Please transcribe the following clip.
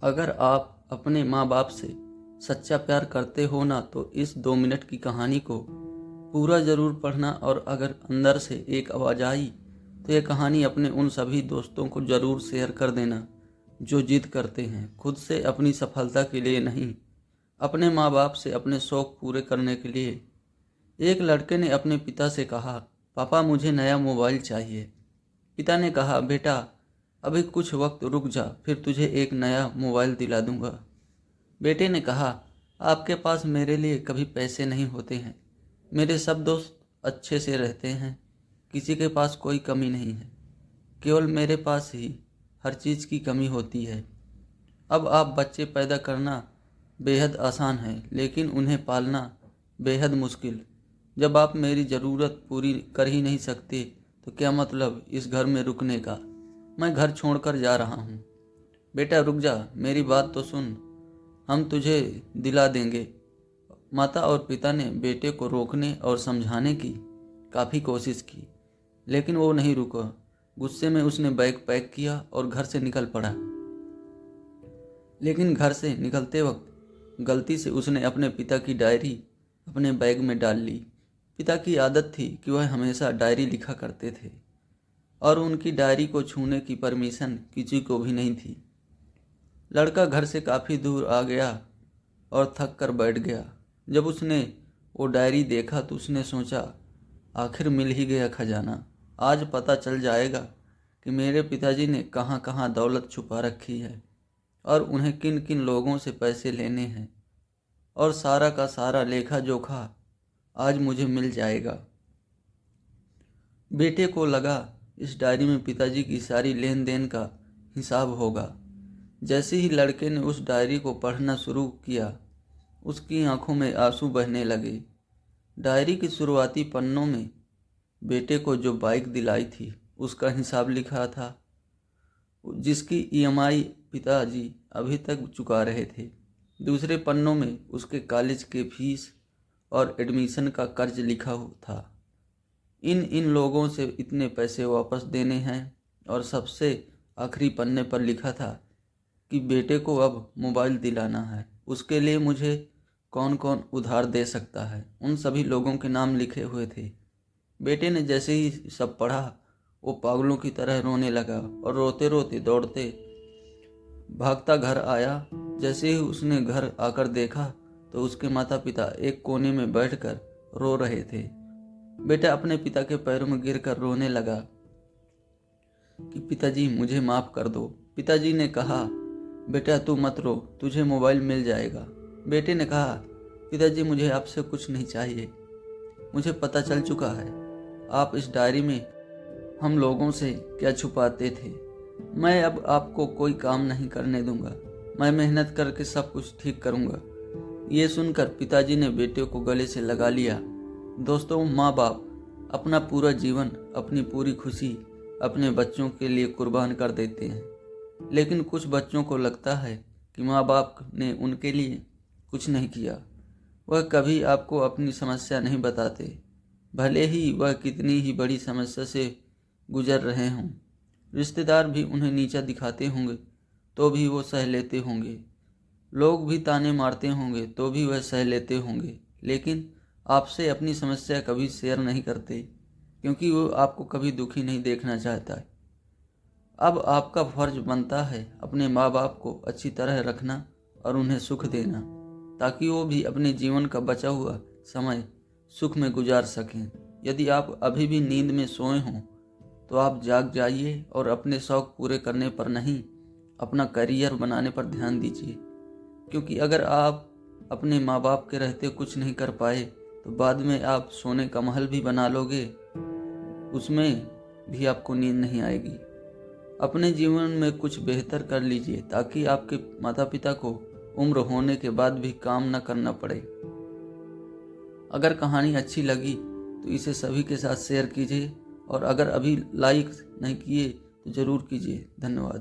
अगर आप अपने माँ बाप से सच्चा प्यार करते हो ना तो इस 2 मिनट की कहानी को पूरा ज़रूर पढ़ना, और अगर अंदर से एक आवाज़ आई तो ये कहानी अपने उन सभी दोस्तों को ज़रूर शेयर कर देना जो जिद करते हैं खुद से अपनी सफलता के लिए नहीं, अपने माँ बाप से अपने शौक़ पूरे करने के लिए। एक लड़के ने अपने पिता से कहा, पापा मुझे नया मोबाइल चाहिए। पिता ने कहा, बेटा अभी कुछ वक्त रुक जा, फिर तुझे एक नया मोबाइल दिला दूंगा। बेटे ने कहा, आपके पास मेरे लिए कभी पैसे नहीं होते हैं, मेरे सब दोस्त अच्छे से रहते हैं, किसी के पास कोई कमी नहीं है, केवल मेरे पास ही हर चीज़ की कमी होती है। अब आप बच्चे पैदा करना बेहद आसान है, लेकिन उन्हें पालना बेहद मुश्किल। जब आप मेरी ज़रूरत पूरी कर ही नहीं सकते तो क्या मतलब इस घर में रुकने का। मैं घर छोड़कर जा रहा हूँ। बेटा रुक जा, मेरी बात तो सुन, हम तुझे दिला देंगे। माता और पिता ने बेटे को रोकने और समझाने की काफ़ी कोशिश की, लेकिन वो नहीं रुका। गुस्से में उसने बैग पैक किया और घर से निकल पड़ा। लेकिन घर से निकलते वक्त गलती से उसने अपने पिता की डायरी अपने बैग में डाल ली। पिता की आदत थी कि वह हमेशा डायरी लिखा करते थे और उनकी डायरी को छूने की परमिशन किसी को भी नहीं थी। लड़का घर से काफ़ी दूर आ गया और थक कर बैठ गया। जब उसने वो डायरी देखा तो उसने सोचा, आखिर मिल ही गया खजाना। आज पता चल जाएगा कि मेरे पिताजी ने कहाँ कहाँ दौलत छुपा रखी है और उन्हें किन किन लोगों से पैसे लेने हैं, और सारा का सारा लेखा जोखा आज मुझे मिल जाएगा। बेटे को लगा इस डायरी में पिताजी की सारी लेन देन का हिसाब होगा। जैसे ही लड़के ने उस डायरी को पढ़ना शुरू किया, उसकी आंखों में आंसू बहने लगे। डायरी के शुरुआती पन्नों में बेटे को जो बाइक दिलाई थी उसका हिसाब लिखा था, जिसकी ईएमआई पिताजी अभी तक चुका रहे थे। दूसरे पन्नों में उसके कॉलेज के फीस और एडमिशन का कर्ज लिखा था। इन लोगों से इतने पैसे वापस देने हैं। और सबसे आखिरी पन्ने पर लिखा था कि बेटे को अब मोबाइल दिलाना है, उसके लिए मुझे कौन कौन उधार दे सकता है। उन सभी लोगों के नाम लिखे हुए थे। बेटे ने जैसे ही सब पढ़ा वो पागलों की तरह रोने लगा और रोते रोते दौड़ते भागता घर आया। जैसे ही उसने घर आकर देखा तो उसके माता पिता एक कोने में बैठकर रो रहे थे। बेटा अपने पिता के पैरों में गिरकर रोने लगा कि पिताजी मुझे माफ़ कर दो। पिताजी ने कहा, बेटा तू मत रो, तुझे मोबाइल मिल जाएगा। बेटे ने कहा, पिताजी मुझे आपसे कुछ नहीं चाहिए, मुझे पता चल चुका है आप इस डायरी में हम लोगों से क्या छुपाते थे। मैं अब आपको कोई काम नहीं करने दूंगा, मैं मेहनत करके सब कुछ ठीक करूंगा। ये सुनकर पिताजी ने बेटे को गले से लगा लिया। दोस्तों, माँ बाप अपना पूरा जीवन, अपनी पूरी खुशी अपने बच्चों के लिए कुर्बान कर देते हैं, लेकिन कुछ बच्चों को लगता है कि माँ बाप ने उनके लिए कुछ नहीं किया। वह कभी आपको अपनी समस्या नहीं बताते, भले ही वह कितनी ही बड़ी समस्या से गुजर रहे हों। रिश्तेदार भी उन्हें नीचा दिखाते होंगे तो भी वो सह लेते होंगे, लोग भी ताने मारते होंगे तो भी वह सह लेते होंगे, लेकिन आपसे अपनी समस्या कभी शेयर नहीं करते, क्योंकि वो आपको कभी दुखी नहीं देखना चाहता है। अब आपका फर्ज बनता है अपने माँ बाप को अच्छी तरह रखना और उन्हें सुख देना, ताकि वो भी अपने जीवन का बचा हुआ समय सुख में गुजार सकें। यदि आप अभी भी नींद में सोए हों तो आप जाग जाइए और अपने शौक़ पूरे करने पर नहीं, अपना करियर बनाने पर ध्यान दीजिए, क्योंकि अगर आप अपने माँ बाप के रहते कुछ नहीं कर पाए तो बाद में आप सोने का महल भी बना लोगे, उसमें भी आपको नींद नहीं आएगी। अपने जीवन में कुछ बेहतर कर लीजिए ताकि आपके माता पिता को उम्र होने के बाद भी काम न करना पड़े। अगर कहानी अच्छी लगी तो इसे सभी के साथ शेयर कीजिए, और अगर अभी लाइक नहीं किए तो ज़रूर कीजिए। धन्यवाद।